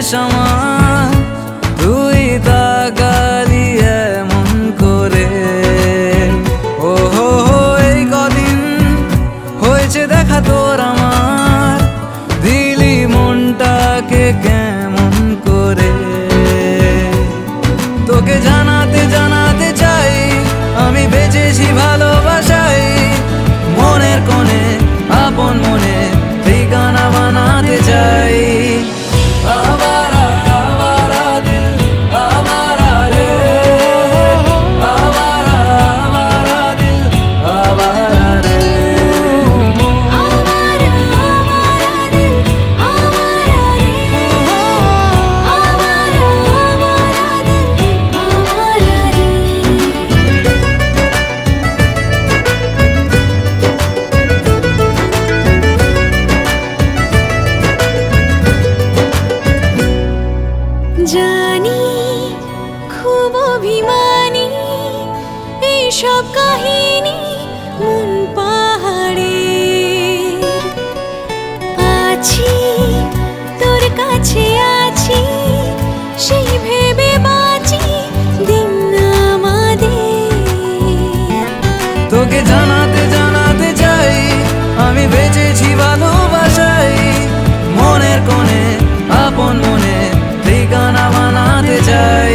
শেষ আমার, তুই তাকালি এমন করে। ও হো হো, এই কদিন হয়েছে দেখা তোর আমার, দিলি মনটাকে কেমন করে। তোকে জানাতে জানাতে চাই আমি বেঁচেছি ভালোবাসাই, মনের কোণে আপন মনে ঠিকানা বানাতে চাই। আবারা আবারা দিল আবারা রে, আবারা আবারা দিল আবারা রে। आवारा आवारा दिल आवारा रे, आवारा आवारा दिल आवारा रे। জানি খুব অভিমানী এইসব কাহিনী মন পাহাড়ে। আছি তোর কাছে আছি সেই ভেবে বাঁচি দিন আমাদের। তোকে জানাতে জানাতে চাই আমি বেঁচেছি ভালোবাসাই, মনের কোণে আপন মনে ঠিকানা বানাতে চাই।